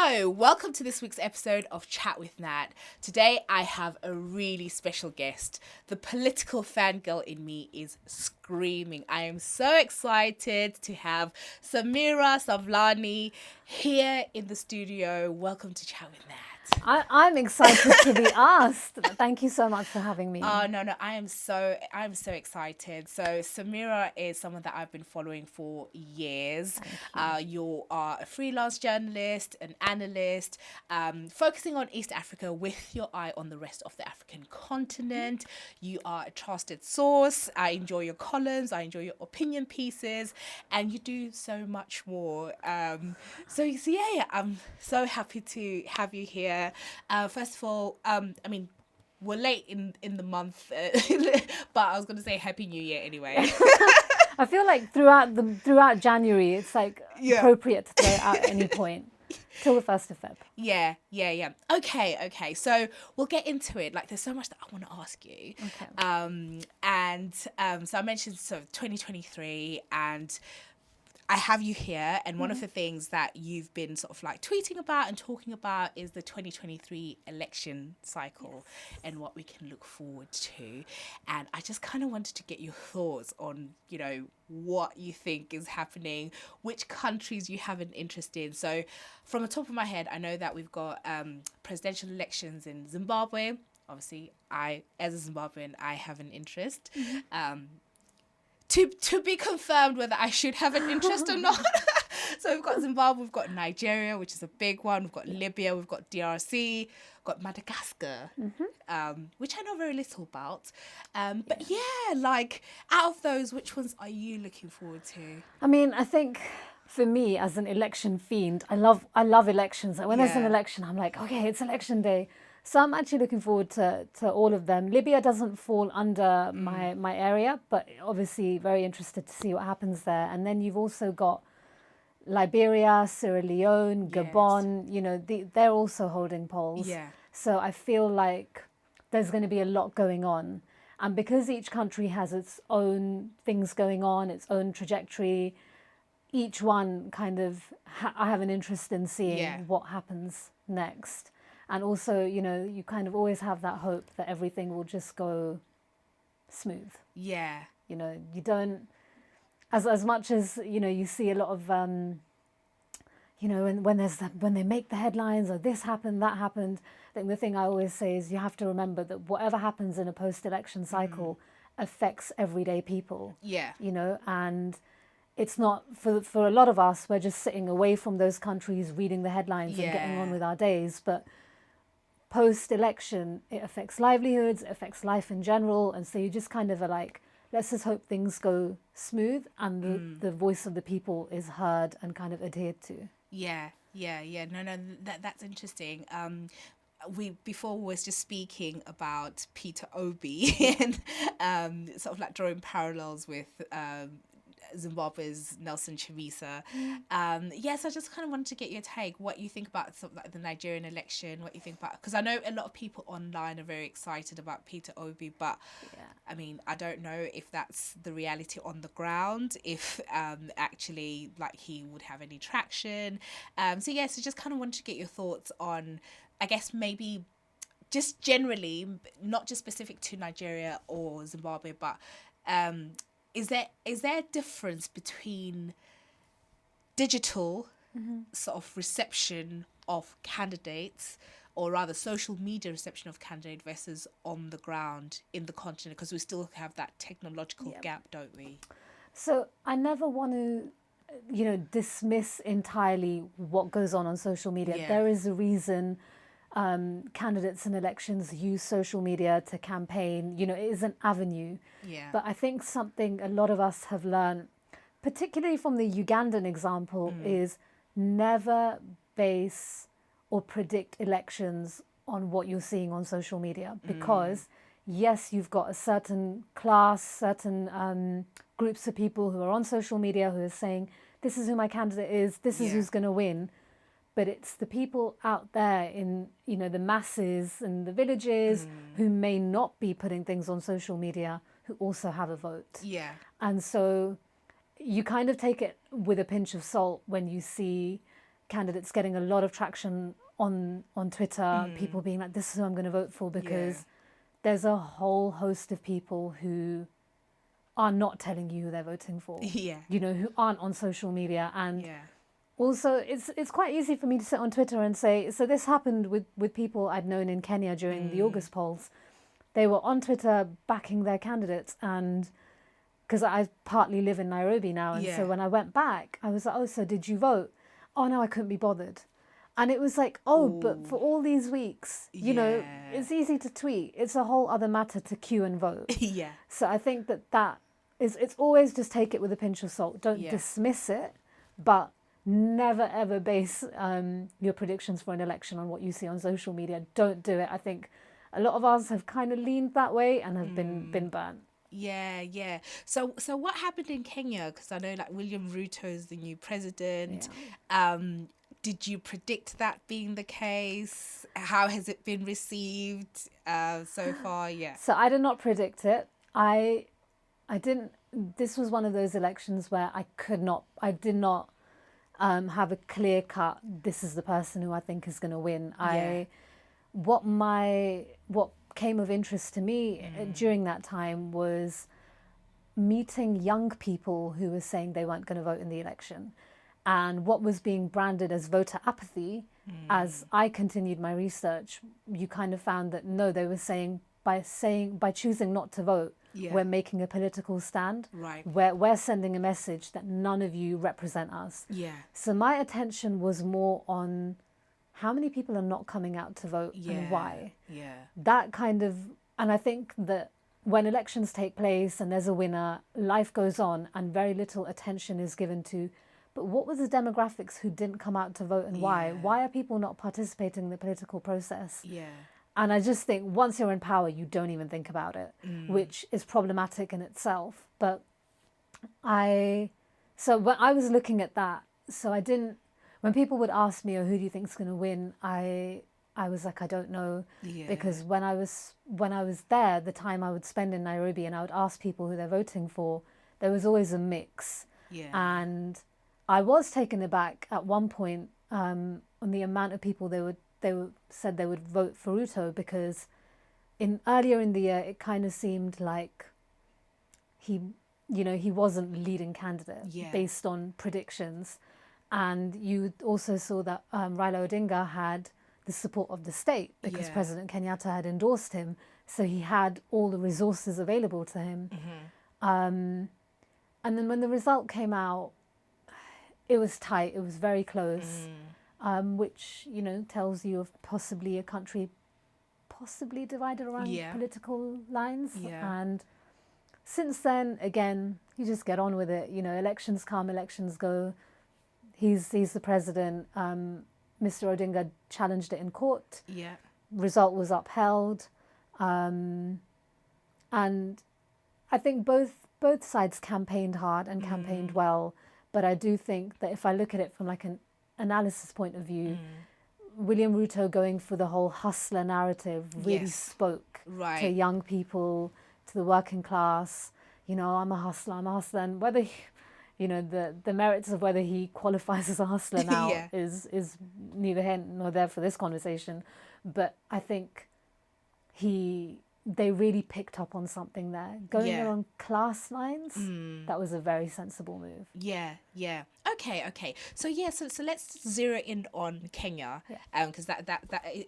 So, welcome to this week's episode of Chat with Nat. Today, I have a really special guest. The political fangirl in me is screaming. I am so excited to have Samira Sawlani here in the studio. Welcome to Chat with Nat. I'm excited to be asked. Thank you so much for having me. No, I'm so excited. So Samira is someone that I've been following for years. You are a freelance journalist, an analyst, focusing on East Africa with your eye on the rest of the African continent. You are a trusted source. I enjoy your columns. I enjoy your opinion pieces, and you do so much more. So yeah, I'm so happy to have you here. First of all, we're late in the month, but I was going to say Happy New Year anyway. I feel like throughout January, it's like appropriate to throw out at any point till the 1st of Feb. Yeah. Okay. So we'll get into it. Like, there's so much that I want to ask you. Okay. So I mentioned 2023 and I have you here, and one of the things that you've been sort of like tweeting about and talking about is the 2023 election cycle and what we can look forward to. And I just kind of wanted to get your thoughts on, what you think is happening, which countries you have an interest in. So from the top of my head, I know that we've got presidential elections in Zimbabwe. Obviously, as a Zimbabwean, I have an interest. To be confirmed whether I should have an interest or not. So we've got Zimbabwe, we've got Nigeria, which is a big one. We've got Libya, we've got DRC, we've got Madagascar, which I know very little about. But like, out of those, which ones are you looking forward to? I mean, I think for me as an election fiend, I love elections. Like when there's an election, I'm like, okay, it's election day. So I'm actually looking forward to all of them. Libya doesn't fall under my area, but obviously very interested to see what happens there. And then you've also got Liberia, Sierra Leone, Gabon, they're also holding polls. Yeah. So I feel like there's going to be a lot going on. And because each country has its own things going on, its own trajectory, each one kind of, I have an interest in seeing what happens next. And also, you kind of always have that hope that everything will just go smooth. Yeah. You don't, as much as, you see a lot of, when they make the headlines or this happened, that happened. I think the thing I always say is you have to remember that whatever happens in a post-election cycle affects everyday people. Yeah. And it's not, for a lot of us, we're just sitting away from those countries, reading the headlines and getting on with our days. But post-election, it affects livelihoods, it affects life in general. And so you just kind of are like, let's just hope things go smooth and the voice of the people is heard and kind of adhered to. Yeah. No, that's interesting. We before was just speaking about Peter Obi and sort of like drawing parallels with Zimbabwe's Nelson Chamisa. So I just kind of wanted to get your take, what you think about sort of like the Nigerian election, what you think about, because I know a lot of people online are very excited about Peter Obi, but I mean, I don't know if that's the reality on the ground, if actually like he would have any traction. So just kind of wanted to get your thoughts on, I guess maybe just generally, not just specific to Nigeria or Zimbabwe, but is there a difference between digital sort of reception of candidates, or rather social media reception of candidate versus on the ground in the continent? Because we still have that technological gap, don't we? So I never want to, dismiss entirely what goes on social media. Yeah. There is a reason candidates in elections use social media to campaign. It is an avenue. Yeah. But I think something a lot of us have learned, particularly from the Ugandan example, is never base or predict elections on what you're seeing on social media. Because yes, you've got a certain class, certain groups of people who are on social media who are saying, this is who my candidate is, this is who's going to win. But it's the people out there in, the masses and the villages who may not be putting things on social media who also have a vote. Yeah. And so you kind of take it with a pinch of salt when you see candidates getting a lot of traction on Twitter, people being like, this is who I'm going to vote for, because there's a whole host of people who are not telling you who they're voting for, who aren't on social media. And also, it's quite easy for me to sit on Twitter and say, so this happened with people I'd known in Kenya during the August polls. They were on Twitter backing their candidates, and because I partly live in Nairobi now, and so when I went back, I was like, oh, so did you vote? Oh, no, I couldn't be bothered. And it was like, but for all these weeks, it's easy to tweet. It's a whole other matter to queue and vote. So I think that it's always just take it with a pinch of salt. Don't dismiss it, but never ever base your predictions for an election on what you see on social media. Don't do it. I think a lot of us have kind of leaned that way and have been burnt. Yeah. So what happened in Kenya? Because I know like William Ruto is the new president. Did you predict that being the case? How has it been received so far? So I did not predict it. I didn't. This was one of those elections where I did not have a clear cut, this is the person who I think is going to win. What came of interest to me during that time was meeting young people who were saying they weren't going to vote in the election. And what was being branded as voter apathy, as I continued my research, you kind of found that no, they were saying by choosing not to vote, we're making a political stand. Right. We're sending a message that none of you represent us. So my attention was more on how many people are not coming out to vote and why. That kind of, and I think that when elections take place and there's a winner, life goes on and very little attention is given to, but what were the demographics who didn't come out to vote and why? Why are people not participating in the political process? And I just think once you're in power, you don't even think about it, which is problematic in itself. But so when I was looking at that, so I didn't, when people would ask me, oh, who do you think is going to win? I was like, I don't know. Because when I was there, the time I would spend in Nairobi and I would ask people who they're voting for, there was always a mix. And I was taken aback at one point on the amount of people said they would vote for Ruto, because earlier in the year it kind of seemed like he wasn't leading candidate based on predictions, and you also saw that Raila Odinga had the support of the state because President Kenyatta had endorsed him, so he had all the resources available to him. And then when the result came out, it was tight. It was very close. Which tells you of possibly a country divided around political lines. And since then, again, you just get on with it. Elections come, elections go. He's the president. Mr. Odinga challenged it in court. Result was upheld. And I think both sides campaigned hard and campaigned well. But I do think that if I look at it from like an analysis point of view, William Ruto going for the whole hustler narrative really spoke to young people, to the working class. I'm a hustler, and whether the merits of whether he qualifies as a hustler now is neither here nor there for this conversation. But I think they really picked up on something there. Going along class lines, that was a very sensible move. Okay. So let's zero in on Kenya, because that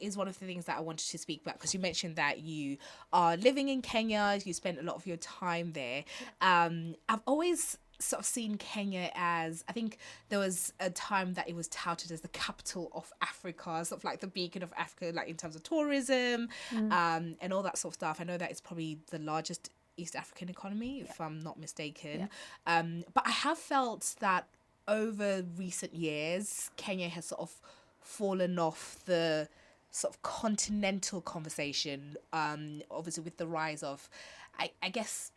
is one of the things that I wanted to speak about, because you mentioned that you are living in Kenya, you spent a lot of your time there. I've always sort of seen Kenya as, I think there was a time that it was touted as the capital of Africa, sort of like the beacon of Africa, like in terms of tourism, and all that sort of stuff. I know that it's probably the largest East African economy, if I'm not mistaken. But I have felt that over recent years, Kenya has sort of fallen off the sort of continental conversation, obviously with the rise of, I guess,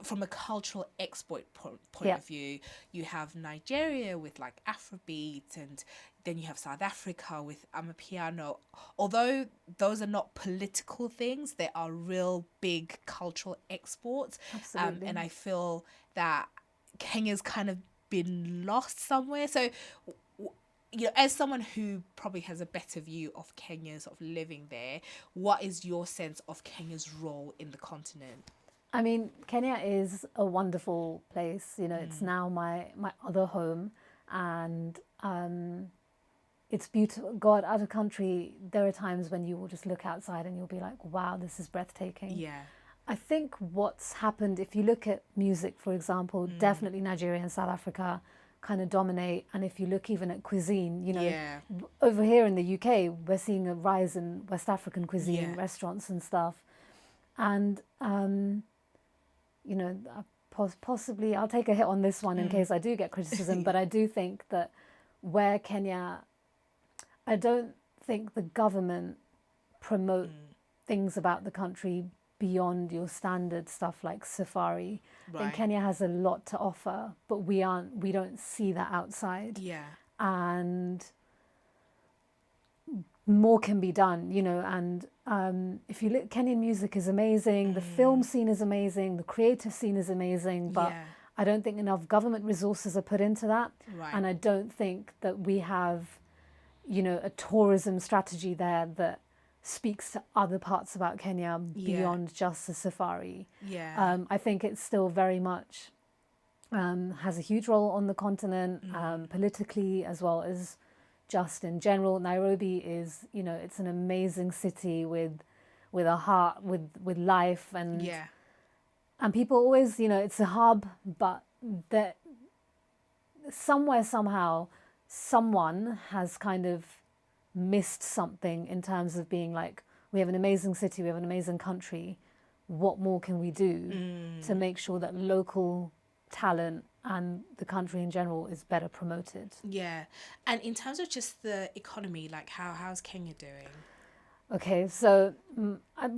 from a cultural export point of view, you have Nigeria with like Afrobeat, and then you have South Africa with Amapiano. Although those are not political things, they are real big cultural exports. Absolutely. And I feel that Kenya's kind of been lost somewhere. So you know, as someone who probably has a better view of Kenya sort of living there, what is your sense of Kenya's role in the continent? I mean, Kenya is a wonderful place. You know, it's now my other home, and it's beautiful. God, out of country, there are times when you will just look outside and you'll be like, wow, this is breathtaking. Yeah. I think what's happened, if you look at music, for example, definitely Nigeria and South Africa kind of dominate. And if you look even at cuisine, you know, over here in the UK, we're seeing a rise in West African cuisine, restaurants and stuff. And, you know, possibly I'll take a hit on this one in case I do get criticism, but I do think that where Kenya, I don't think the government promote things about the country beyond your standard stuff like safari. I think Kenya has a lot to offer, but we don't see that outside. Yeah. And more can be done, you know, and if you look, Kenyan music is amazing, the film scene is amazing, the creative scene is amazing, but I don't think enough government resources are put into that. And I don't think that we have, you know, a tourism strategy there that speaks to other parts about Kenya beyond just the safari. I think it's still very much has a huge role on the continent, politically as well as just in general. Nairobi is, you know, it's an amazing city with a heart, with life, and and people always, you know, it's a hub, but that somewhere somehow someone has kind of missed something in terms of being like, we have an amazing city, we have an amazing country, what more can we do to make sure that local talent and the country in general is better promoted? And in terms of just the economy, like how's Kenya doing? Okay, so I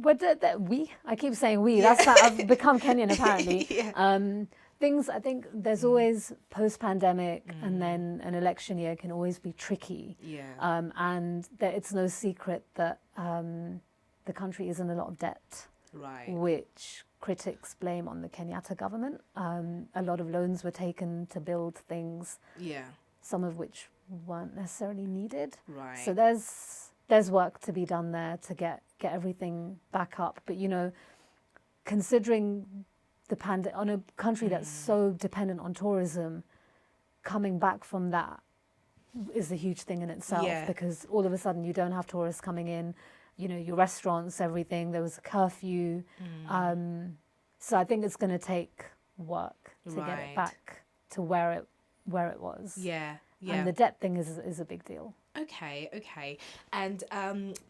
keep saying we, that's that I've become Kenyan apparently. Things, I think there's always post-pandemic and then an election year can always be tricky. And it's no secret that the country is in a lot of debt, which critics blame on the Kenyatta government. A lot of loans were taken to build things, some of which weren't necessarily needed. So there's work to be done there to get everything back up. But, you know, considering on a country that's so dependent on tourism, coming back from that is a huge thing in itself, because all of a sudden you don't have tourists coming in, you know, your restaurants, everything, there was a curfew. So I think it's going to take work to get it back to where it was. And the debt thing is a big deal. Okay. And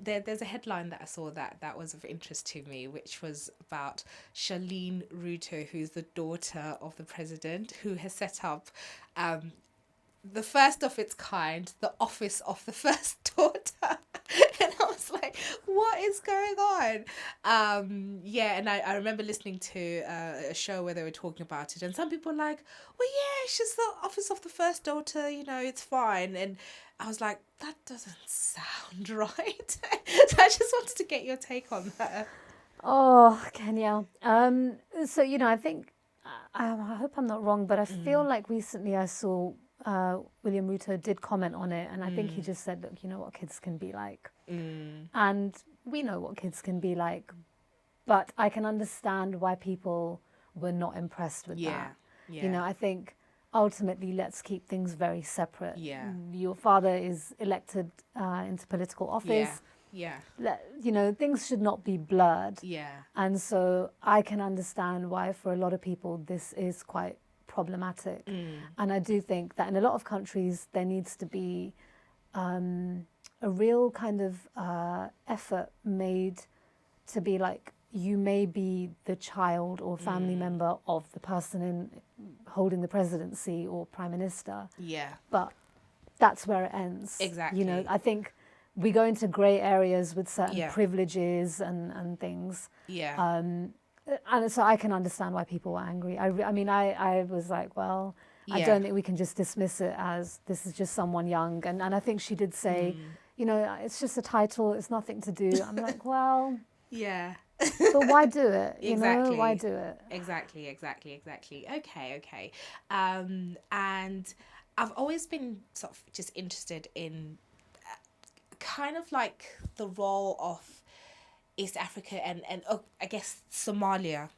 there's a headline that I saw that was of interest to me, which was about Shailene Ruto, who's the daughter of the president, who has set up the first of its kind, the office of the first daughter. And I was like, what is going on? And I remember listening to a show where they were talking about it, and some people were like, well, yeah, she's the office of the first daughter, you know, it's fine. And I was like, that doesn't sound right. So I just wanted to get your take on that. Oh, Kenya. So, you know, I think, I hope I'm not wrong, but I feel like recently I saw William Ruto did comment on it, and I think he just said, look, you know what kids can be like. And we know what kids can be like, but I can understand why people were not impressed with that. You know, I think ultimately let's keep things very separate. Your father is elected into political office. You know, things should not be blurred. And so I can understand why for a lot of people this is quite problematic. And I do think that in a lot of countries there needs to be a real kind of effort made to be like, you may be the child or family member of the person holding the presidency or prime minister, but that's where it ends. You know, I think we go into grey areas with certain privileges and things. And so I can understand why people were angry. I mean, I was like, well, I don't think we can just dismiss it as this is just someone young. And I think she did say, you know, it's just a title, it's nothing to do. I'm like, well, but why do it? You know, why do it? Exactly. Okay. And I've always been sort of just interested in kind of like the role of East Africa and I guess Somalia,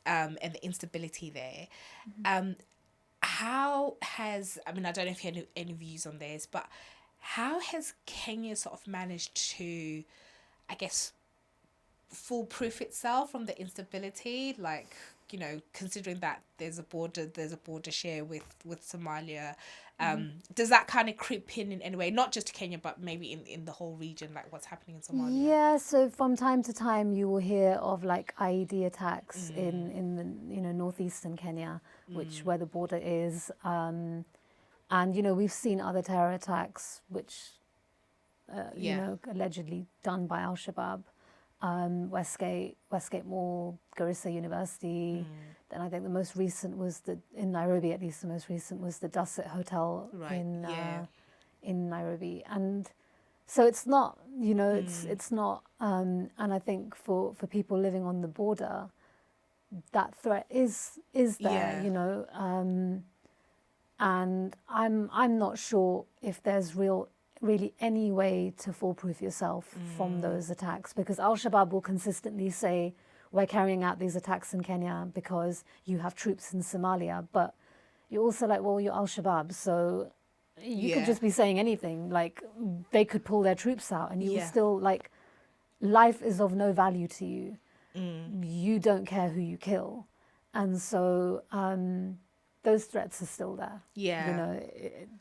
and the instability there. How has, I mean, I don't know if you have any views on this, but how has Kenya sort of managed to, I guess, foolproof itself from the instability? Like, considering that there's a border share with Somalia, does that kind of creep in any way, not just to Kenya, but maybe in the whole region, like what's happening in Somalia? Yeah, so from time to time you will hear of like IED attacks in the northeastern Kenya, which where the border is, and we've seen other terror attacks which allegedly done by Al Shabaab, Westgate Mall, Garissa University. Then I think the most recent was in Nairobi, at least the most recent was the Dusset Hotel in Nairobi. And so it's not, it's not, and I think for people living on the border, that threat is there, and I'm not sure if there's really any way to foolproof yourself from those attacks, because Al Shabaab will consistently say, we're carrying out these attacks in Kenya because you have troops in Somalia, but you're also like, well, you're Al Shabaab, so you could just be saying anything. Like, they could pull their troops out and you will still, like, life is of no value to you. You don't care who you kill. And so those threats are still there.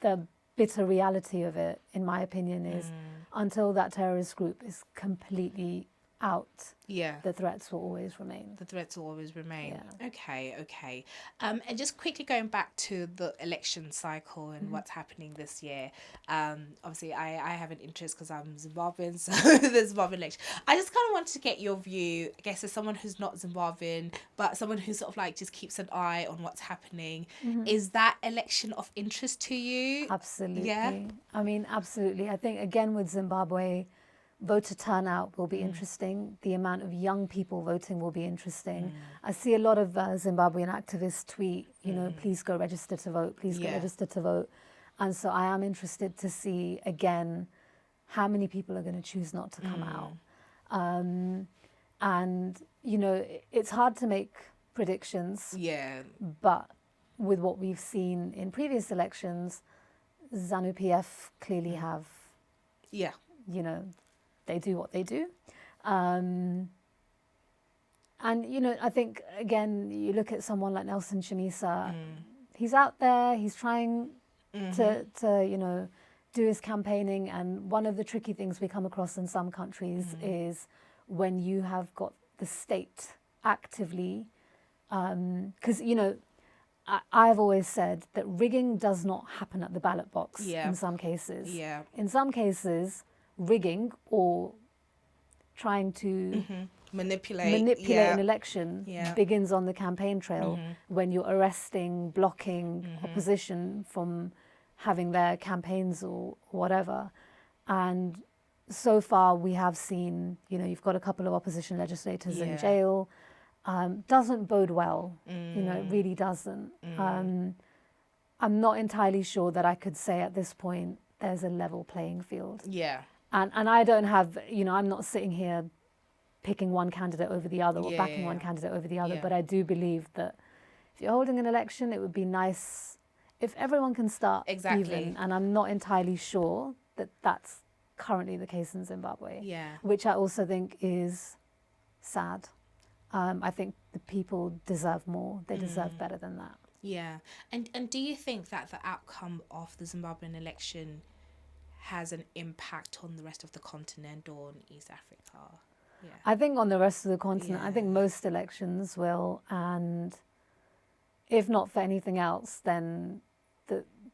The bitter reality of it, in my opinion, is until that terrorist group is completely out, the threats will always remain. Okay. And just quickly going back to the election cycle and what's happening this year. Obviously, I have an interest because I'm Zimbabwean, so the Zimbabwean election. I just kind of wanted to get your view, I guess, as someone who's not Zimbabwean, but someone who sort of like just keeps an eye on what's happening. Is that election of interest to you? Absolutely. Yeah. I mean, absolutely. I think, again, with Zimbabwe, voter turnout will be interesting. The amount of young people voting will be interesting. I see a lot of Zimbabwean activists tweet, please go register to vote, please go register to vote. And so I am interested to see, again, how many people are going to choose not to come out. And, it's hard to make predictions. But with what we've seen in previous elections, ZANU-PF clearly have, they do what they do. And, I think, again, you look at someone like Nelson Chamisa, he's out there, he's trying to do his campaigning. And one of the tricky things we come across in some countries is when you have got the state actively, because, I've always said that rigging does not happen at the ballot box in some cases. In some cases, rigging or trying to manipulate an election begins on the campaign trail when you're arresting, blocking opposition from having their campaigns or whatever. And so far we have seen, you've got a couple of opposition legislators in jail. Doesn't bode well, it really doesn't. I'm not entirely sure that I could say at this point there's a level playing field. And I don't have, I'm not sitting here picking one candidate over the other or backing one candidate over the other, but I do believe that if you're holding an election, it would be nice if everyone can start even. And I'm not entirely sure that that's currently the case in Zimbabwe, which I also think is sad. I think the people deserve more. They deserve better than that. And do you think that the outcome of the Zimbabwean election has an impact on the rest of the continent or on East Africa? I think on the rest of the continent, I think most elections will, and if not for anything else, then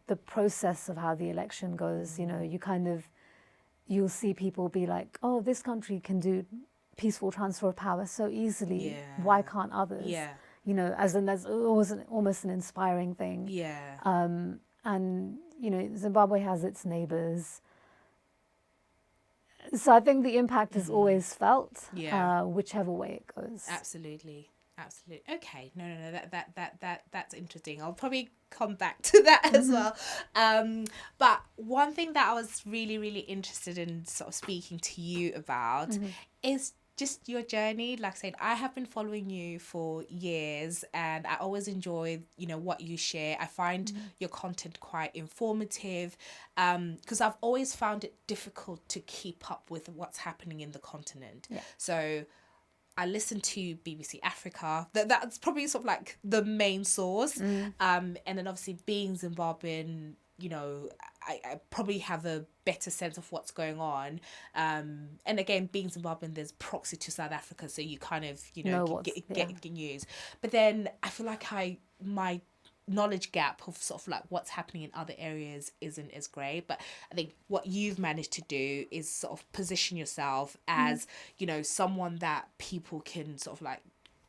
the process of how the election goes, you'll see people be like, oh, this country can do peaceful transfer of power so easily. Why can't others? As in that's almost an inspiring thing. And Zimbabwe has its neighbors, so I think the impact is always felt, whichever way it goes. Absolutely. Absolutely. Okay. No. That's interesting. I'll probably come back to that as well. But one thing that I was really interested in sort of speaking to you about is just your journey. Like I said, I have been following you for years, and I always enjoy, what you share. I find your content quite informative, because I've always found it difficult to keep up with what's happening in the continent. Yeah. So I listen to BBC Africa. That's probably sort of like the main source. And then obviously being Zimbabwean, I probably have a better sense of what's going on. And again, being Zimbabwean, there's proxy to South Africa, so you kind of, get news. But then I feel like my knowledge gap of sort of like what's happening in other areas isn't as great. But I think what you've managed to do is sort of position yourself as someone that people can sort of like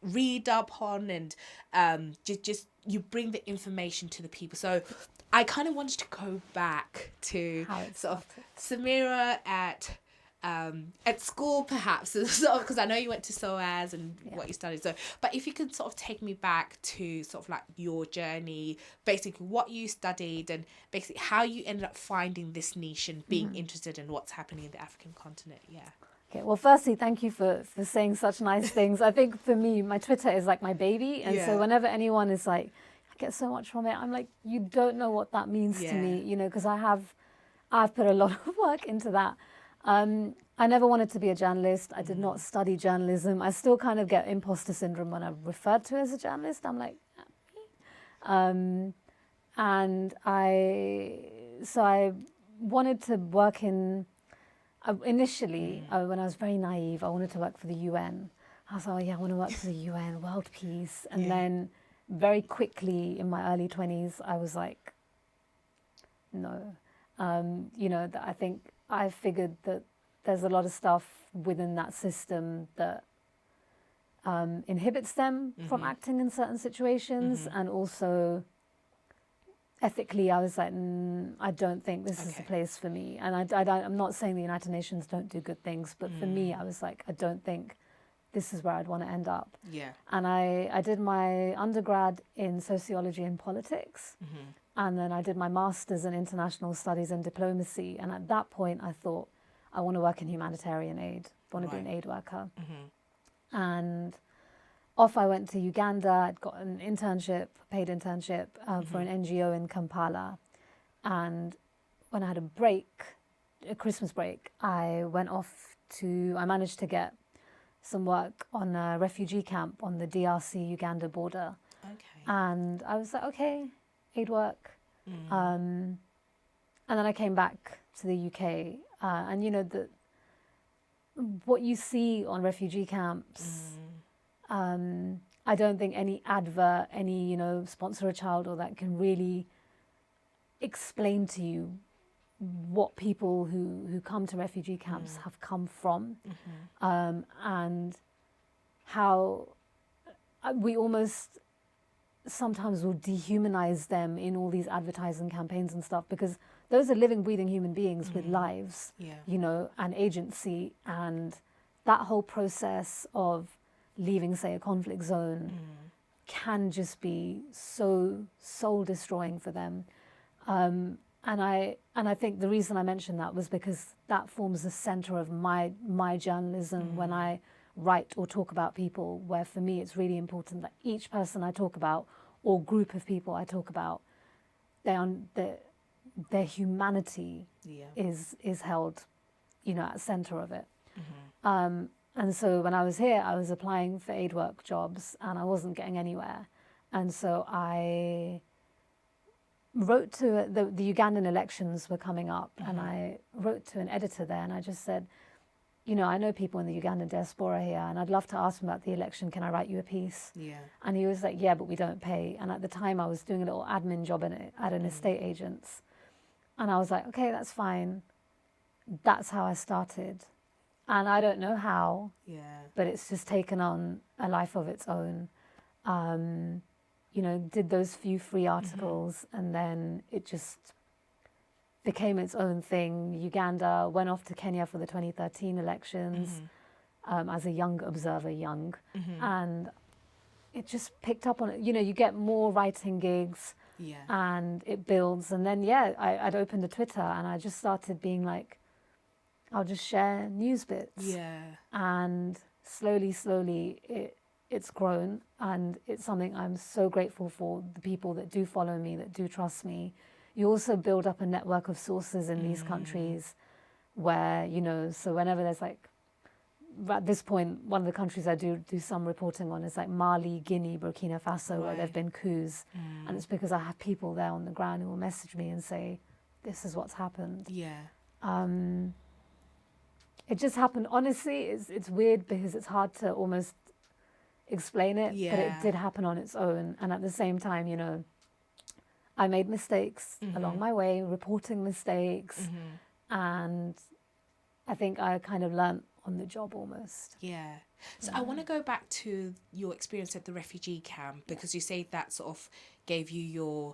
read up on, and just you bring the information to the people. So I kind of wanted to go back to sort of Samira at school, perhaps, because I know you went to SOAS and what you studied. So, but if you could sort of take me back to sort of like your journey, basically what you studied, and basically how you ended up finding this niche and being interested in what's happening in the African continent. Yeah. Okay, well, firstly, thank you for saying such nice things. I think for me, my Twitter is like my baby. And so whenever anyone is like, I get so much from it, I'm like, you don't know what that means to me, because I've put a lot of work into that. I never wanted to be a journalist. I did not study journalism. I still kind of get imposter syndrome when I'm referred to as a journalist. I'm like, and I wanted to work in, initially, when I was very naive, I wanted to work for the UN. I was like, oh yeah, I want to work for the UN, world peace. And then very quickly in my early 20s, I was like, no. I think I figured that there's a lot of stuff within that system that inhibits them from acting in certain situations. And also ethically, I was like, I don't think this is the place for me. And I'm not saying the United Nations don't do good things, but for me, I was like, I don't think this is where I'd want to end up. Yeah. And I did my undergrad in sociology and politics. And then I did my master's in international studies and diplomacy. And at that point, I thought, I want to work in humanitarian aid. I want to be an aid worker. And off I went to Uganda. I'd got an internship, paid internship for an NGO in Kampala. And when I had a Christmas break, I managed to get some work on a refugee camp on the DRC-Uganda border. Okay. And I was like, okay, aid work. And then I came back to the UK. And what you see on refugee camps, I don't think any advert, any, sponsor a child or that can really explain to you what people who come to refugee camps have come from, and how we almost sometimes will dehumanize them in all these advertising campaigns and stuff, because those are living, breathing human beings with lives, and agency. And that whole process of leaving, say, a conflict zone can just be so soul destroying for them. And I think the reason I mentioned that was because that forms the center of my journalism when I write or talk about people, where for me it's really important that each person I talk about or group of people I talk about, their humanity is held, at center of it. And so when I was here, I was applying for aid work jobs and I wasn't getting anywhere. And so I wrote to the Ugandan elections were coming up, and I wrote to an editor there, and I just said, I know people in the Ugandan diaspora here, and I'd love to ask them about the election. Can I write you a piece? Yeah. And he was like, yeah, but we don't pay. And at the time, I was doing a little admin job at an estate agent's. And I was like, okay, that's fine. That's how I started. And I don't know how, but it's just taken on a life of its own. Did those few free articles, and then it just became its own thing. Uganda, went off to Kenya for the 2013 elections as a young observer, and it just picked up on it. You know, you get more writing gigs, and it builds. And then I'd opened a Twitter, and I just started being like, I'll just share news bits. And slowly it's grown, and it's something I'm so grateful for, the people that do follow me, that do trust me. You also build up a network of sources in these countries where, you know, so whenever there's like, at this point, one of the countries I do some reporting on is like Mali, Guinea, Burkina Faso, where there have been coups. And it's because I have people there on the ground who will message me and say, this is what's happened. It just happened. Honestly, it's weird because it's hard to almost explain it, but it did happen on its own. And at the same time, you know, I made mistakes along my way, reporting mistakes. And I think I kind of learnt on the job almost. So I want to go back to your experience at the refugee camp, because you say that sort of gave you your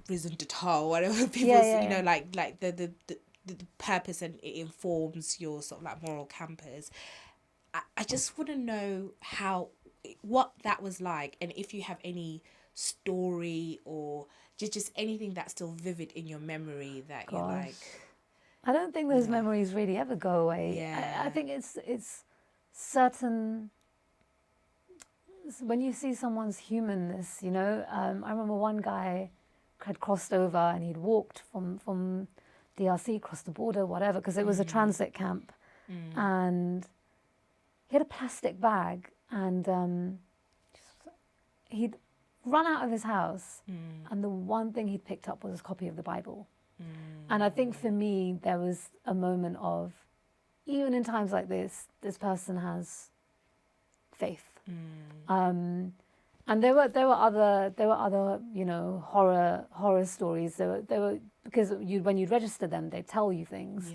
raison d'etre, whatever people you know, like the purpose, and it informs your sort of like moral campus. I just want to know what that was like, and if you have any story or just anything that's still vivid in your memory that you're like. I don't think those memories really ever go away. I think it's certain, when you see someone's humanness, you know. I remember one guy had crossed over, and he'd walked from DRC, across the border, whatever, because it was a transit camp. And he had a plastic bag, and he'd run out of his house, and the one thing he'd picked up was a copy of the Bible. And I think for me, there was a moment of, even in times like this person has faith. And there were other, you know, horror stories. There were because when you register them, they tell you things.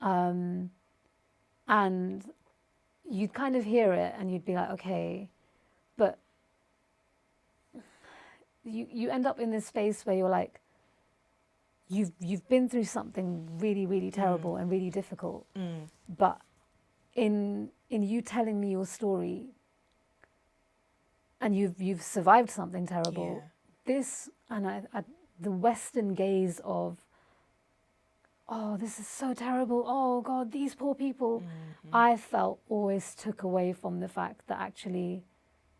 And you'd kind of hear it, and you'd be like, okay, but you end up in this space where you're like, you've been through something really, really terrible and really difficult, but in you telling me your story, and you've survived something terrible, this, and the Western gaze of, oh, this is so terrible, oh God, these poor people, I felt always took away from the fact that actually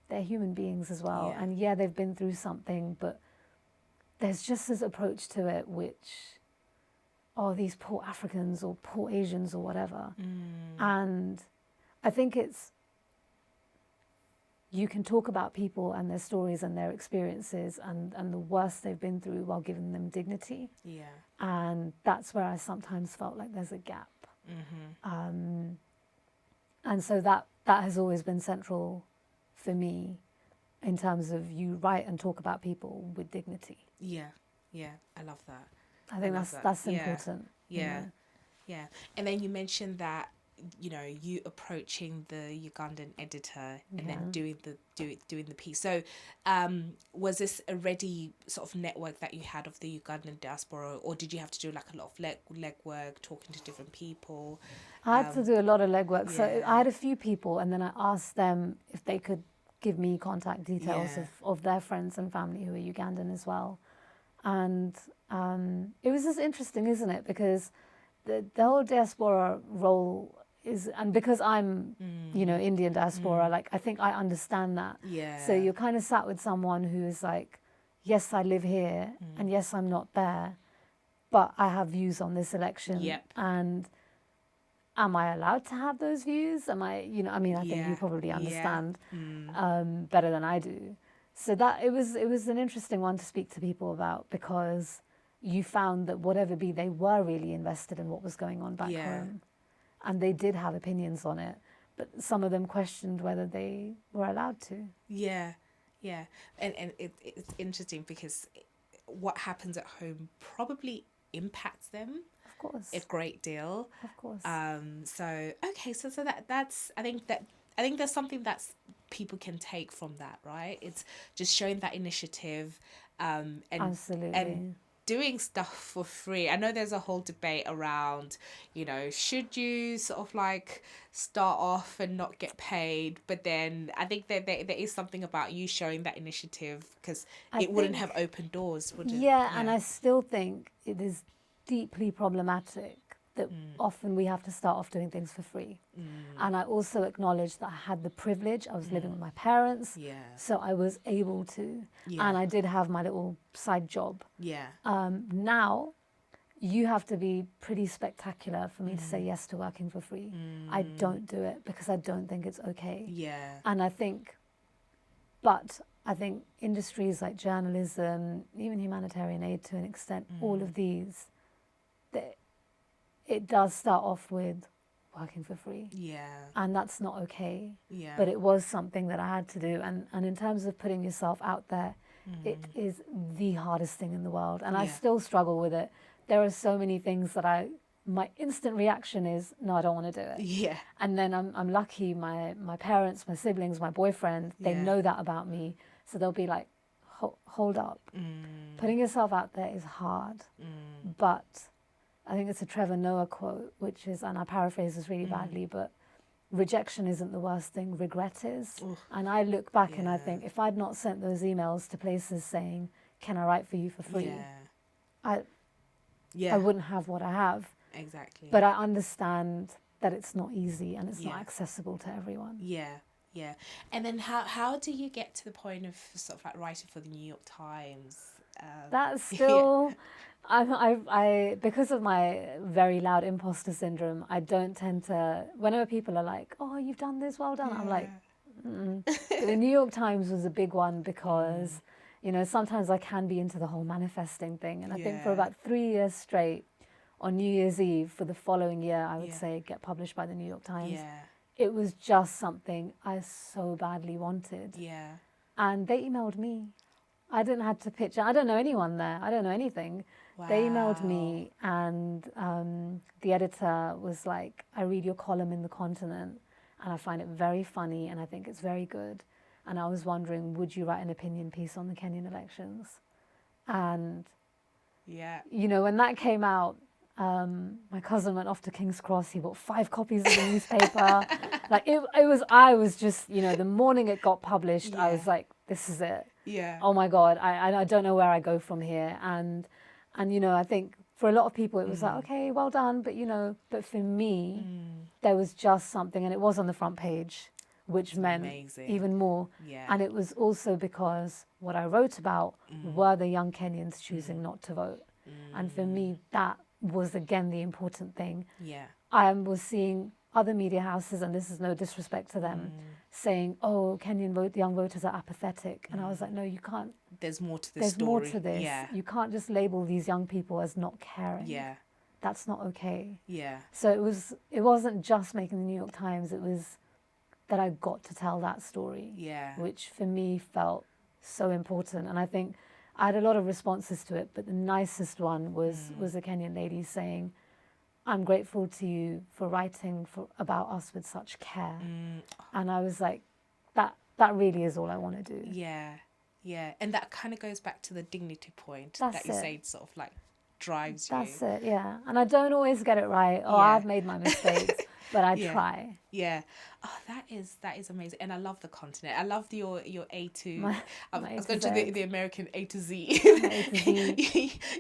they're human beings as well. And they've been through something, but there's just this approach to it, which, oh, these poor Africans or poor Asians or whatever. And I think you can talk about people and their stories and their experiences and the worst they've been through while giving them dignity. And that's where I sometimes felt like there's a gap. And so that has always been central for me, in terms of, you write and talk about people with dignity. I love that. I think that's important. And then you mentioned that, you know, you approaching the Ugandan editor and then doing the piece. So was this already sort of network that you had of the Ugandan diaspora, or did you have to do like a lot of legwork, talking to different people? I had to do a lot of legwork. So I had a few people, and then I asked them if they could give me contact details of their friends and family who are Ugandan as well. And it was just interesting, isn't it? Because the whole diaspora role is, and because I'm, you know, Indian diaspora, like, I think I understand that. So you're kind of sat with someone who is like, yes, I live here, and yes, I'm not there, but I have views on this election. And am I allowed to have those views? Am I, you know, I mean, I think you probably understand better than I do. So that it was an interesting one to speak to people about, because you found that whatever be, they were really invested in what was going on back home, and they did have opinions on it, but some of them questioned whether they were allowed to. And it's interesting because what happens at home probably impacts them, of course, a great deal, of course. So that's I think there's something that's people can take from that, right? It's just showing that initiative, and Absolutely. and doing stuff for free. I know there's a whole debate around, you know, should you sort of like start off and not get paid? But then I think that there is something about you showing that initiative, because it wouldn't have opened doors, would it? Yeah, and I still think it is deeply problematic that often we have to start off doing things for free. And I also acknowledge that I had the privilege. I was living with my parents, so I was able to. And I did have my little side job. Now, you have to be pretty spectacular for me to say yes to working for free. I don't do it because I don't think it's okay. And I think industries like journalism, even humanitarian aid to an extent, all of these, it does start off with working for free. And that's not okay. But it was something that I had to do. And in terms of putting yourself out there, it is the hardest thing in the world. And I still struggle with it. There are so many things that my instant reaction is, no, I don't want to do it. And then I'm lucky, my parents, my siblings, my boyfriend, they know that about me. So they'll be like, hold up. Putting yourself out there is hard. But I think it's a Trevor Noah quote, which is, and I paraphrase this really badly, but rejection isn't the worst thing, regret is. And I look back and I think, if I'd not sent those emails to places saying, can I write for you for free? I wouldn't have what I have. Exactly. But I understand that it's not easy and it's not accessible to everyone. And then how do you get to the point of sort of like writing for the New York Times? That's still, I because of my very loud imposter syndrome, I don't tend to, whenever people are like, oh, you've done this, well done, I'm like, the New York Times was a big one because, you know, sometimes I can be into the whole manifesting thing. And I think for about 3 years straight, on New Year's Eve for the following year, I would say, get published by the New York Times. It was just something I so badly wanted. And they emailed me. I didn't have to pitch. I don't know anyone there. I don't know anything. They emailed me, and the editor was like, I read your column in The Continent and I find it very funny and I think it's very good. And I was wondering, would you write an opinion piece on the Kenyan elections? And, you know, when that came out, my cousin went off to King's Cross. He bought 5 copies of the newspaper. Like I was just, you know, the morning it got published, I was like, this is it. Oh my God, I don't know where I go from here. And you know, I think for a lot of people it was like, okay, well done. But you know, but for me, there was just something, and it was on the front page, which meant even more. And it was also because what I wrote about were the young Kenyans choosing not to vote. And for me, that was again the important thing. I was seeing other media houses, and this is no disrespect to them, saying, oh, Kenyan young voters are apathetic. And I was like, no, you can't. There's more to this There's story. more to this. You can't just label these young people as not caring. That's not okay. So it wasn't just making the New York Times, it was that I got to tell that story, which for me felt so important. And I think I had a lot of responses to it, but the nicest one was a Kenyan lady saying, I'm grateful to you for writing about us with such care. And I was like, that really is all I want to do. And that kind of goes back to the dignity point that you say sort of like drives you. That's it, And I don't always get it right. I've made my mistakes, but I try. Oh, that is amazing. And I love The Continent. I love your A to... I was going to to the American A to Z.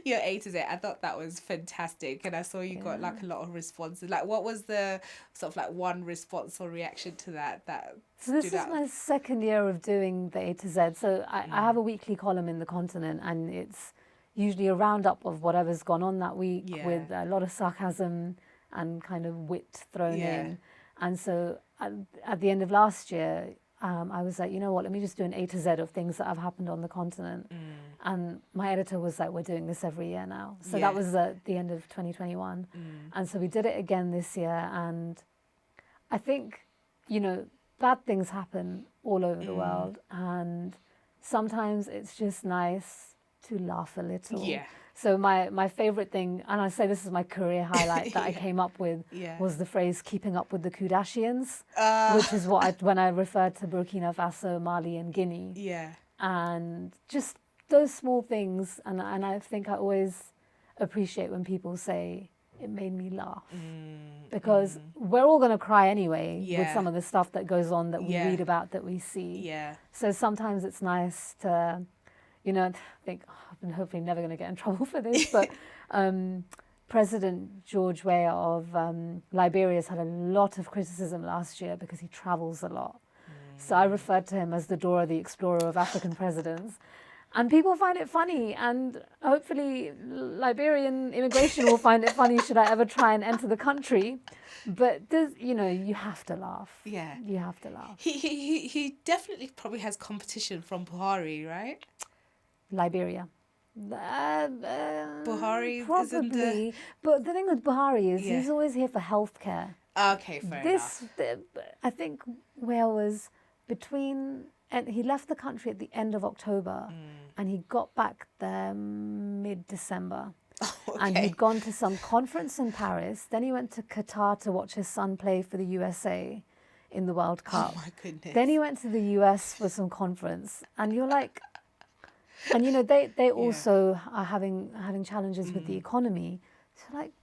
Your A to Z. I thought that was fantastic. And I saw you got like a lot of responses. Like, what was the sort of like one response or reaction to that So this is my second year of doing the A to Z. So I have a weekly column in The Continent, and it's usually a roundup of whatever's gone on that week with a lot of sarcasm and kind of wit thrown in. And so at the end of last year, I was like, you know what, let me just do an A to Z of things that have happened on the continent. And my editor was like, we're doing this every year now. So that was at the end of 2021. And so we did it again this year. And I think, you know, bad things happen all over the world. And sometimes it's just nice to laugh a little. So my favorite thing, and I say this is my career highlight that I came up with, was the phrase "keeping up with the Kardashians," which is what when I referred to Burkina Faso, Mali, and Guinea. And just those small things, and I think I always appreciate when people say it made me laugh, because we're all going to cry anyway with some of the stuff that goes on that we read about, that we see. Yeah. So sometimes it's nice to, you know, think, oh, I'm hopefully never going to get in trouble for this, but President George Weah of Liberia has had a lot of criticism last year because he travels a lot. So I referred to him as the Dora the Explorer of African presidents. And people find it funny, and hopefully Liberian immigration will find it funny should I ever try and enter the country. But there's, you know, you have to laugh. Yeah. You have to laugh. He definitely probably has competition from Buhari, right? Liberia. Buhari probably. But the thing with Buhari is he's always here for healthcare. Okay, fair enough. I think where was between... And he left the country at the end of October, and he got back there mid-December. Okay. And he'd gone to some conference in Paris. Then he went to Qatar to watch his son play for the USA in the World Cup. Oh my goodness. Then he went to the US for some conference. And you're like... And, you know, they also are having challenges with the economy. So, like,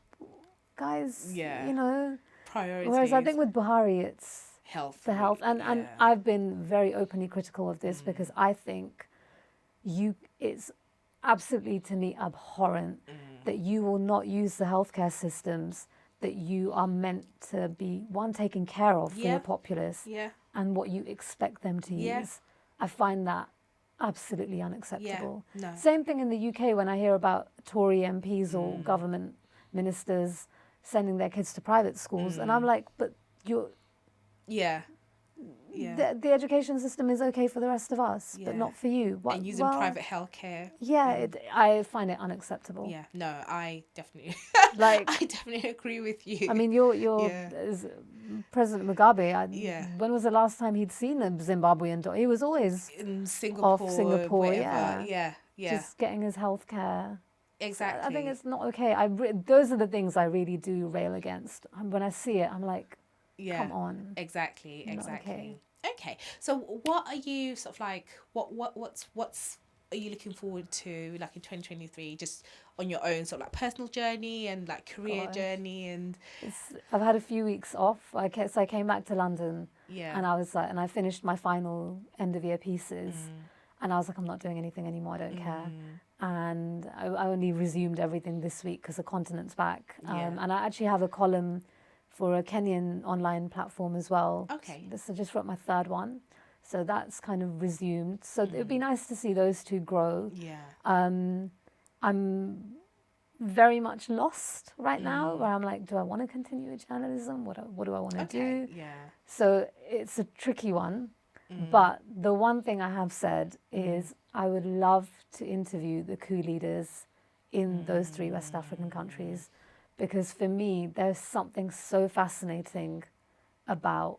guys, you know... Priorities. Whereas I think with Buhari, it's... Health. And I've been very openly critical of this because I think it's absolutely, to me, abhorrent that you will not use the healthcare systems that you are meant to be, one, taking care of for your populace, and what you expect them to use. I find that absolutely unacceptable. No. Same thing in the UK when I hear about Tory MPs or government ministers sending their kids to private schools, and I'm like, but you're... Yeah. The education system is okay for the rest of us, but not for you. And using private healthcare. Yeah, I find it unacceptable. Yeah, no, I definitely, like, I definitely agree with you. I mean, you're President Mugabe. When was the last time he'd seen a Zimbabwean? He was always in Singapore. Off Singapore, whatever. yeah. Just getting his healthcare. Exactly. I think it's not okay. Those are the things I really do rail against. When I see it, I'm like, come on. Exactly. Okay. So what are you sort of like, what's are you looking forward to, like, in 2023, just on your own sort of like personal journey and like career journey? And I've had a few weeks off. I came back to London, and I was like, and I finished my final end of year pieces, and I was like, I'm not doing anything anymore. I don't care. And I only resumed everything this week because the continent's back. And I actually have a column for a Kenyan online platform as well. Okay. So I just wrote my third one. So that's kind of resumed. So it would be nice to see those two grow. Yeah. I'm very much lost right now, where I'm like, do I want to continue with journalism? What do I want to do? Yeah. So it's a tricky one. But the one thing I have said is I would love to interview the coup leaders in those 3 West African countries. Because for me, there's something so fascinating about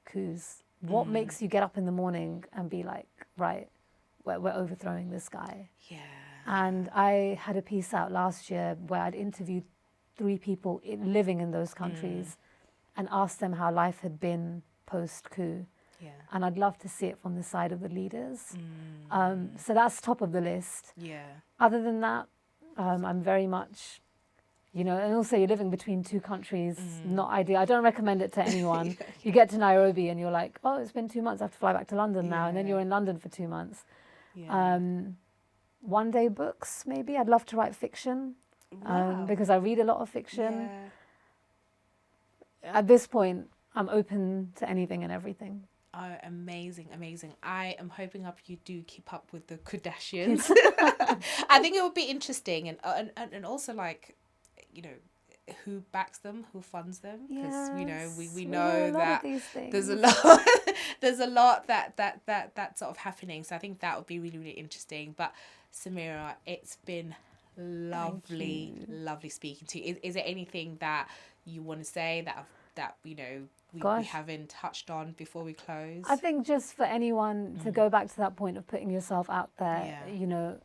coups. What makes you get up in the morning and be like, right, we're overthrowing this guy? Yeah. And I had a piece out last year where I'd interviewed 3 people living in those countries and asked them how life had been post-coup. Yeah. And I'd love to see it from the side of the leaders. So that's top of the list. Yeah. Other than that, I'm very much... You know, and also you're living between 2 countries, not ideal. I don't recommend it to anyone. You get to Nairobi and you're like, oh, it's been 2 months, I have to fly back to London now. And then you're in London for 2 months. Yeah. One-day books, maybe. I'd love to write fiction because I read a lot of fiction. Yeah. At this point, I'm open to anything and everything. Oh, amazing. I am hoping you do keep up with the Kardashians. I think it would be interesting. And also, like, you know, who backs them, who funds them, because you know we know that there's a lot that sort of happening. So I think that would be really, really interesting. But Samira, it's been lovely speaking to you. Is there anything that you want to say that you know we haven't touched on before we close? I think just for anyone to go back to that point of putting yourself out there, you know,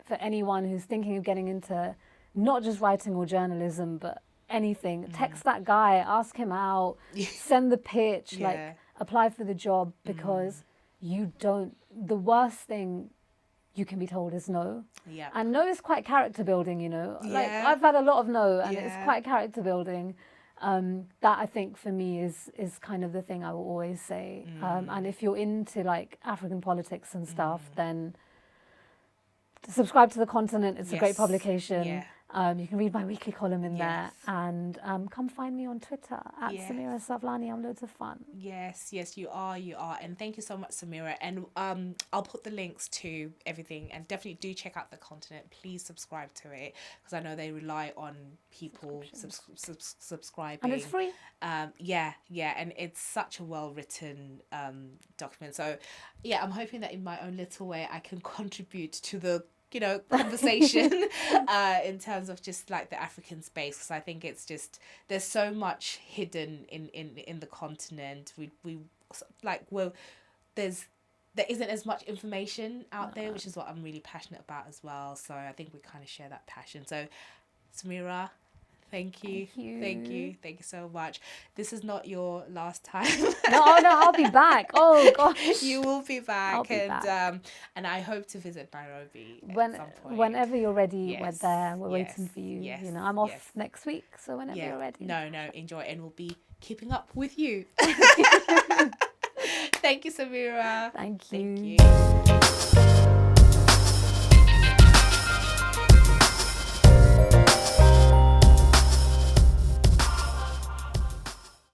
for anyone who's thinking of getting into not just writing or journalism, but anything, text that guy, ask him out, send the pitch, like apply for the job, because the worst thing you can be told is no. Yeah. And no is quite character building, you know. Like Yeah. I've had a lot of no, and it's Yeah. quite character building. That I think for me is kind of the thing I will always say. And if you're into like African politics and stuff, then subscribe to The Continent. It's a great Yes. publication. Yeah. You can read my weekly column in there, Yes. and come find me on Twitter at Yes. Samira Sawlani. I'm loads of fun. Yes, you are, and thank you so much, Samira. And I'll put the links to everything, and definitely do check out The Continent. Please subscribe to it, because I know they rely on people subscribing. And it's free. Yeah, and it's such a well written document. So yeah, I'm hoping that in my own little way I can contribute to the conversation in terms of just like the African space, because I think it's just, there's so much hidden in the continent. We like, well, there isn't as much information out there, which is what I'm really passionate about as well. So I think we kind of share that passion. So Samira, thank you so much. This is not your last time. No, I'll be back. Oh gosh, you will be back. I'll be back. And I hope to visit Nairobi at some point. Whenever you're ready. Yes, we're there, we're yes, waiting for you. yes, You know, I'm off yes. next week, so whenever you're ready. No, enjoy, and we'll be keeping up with you. Thank you, Samira. Thank you.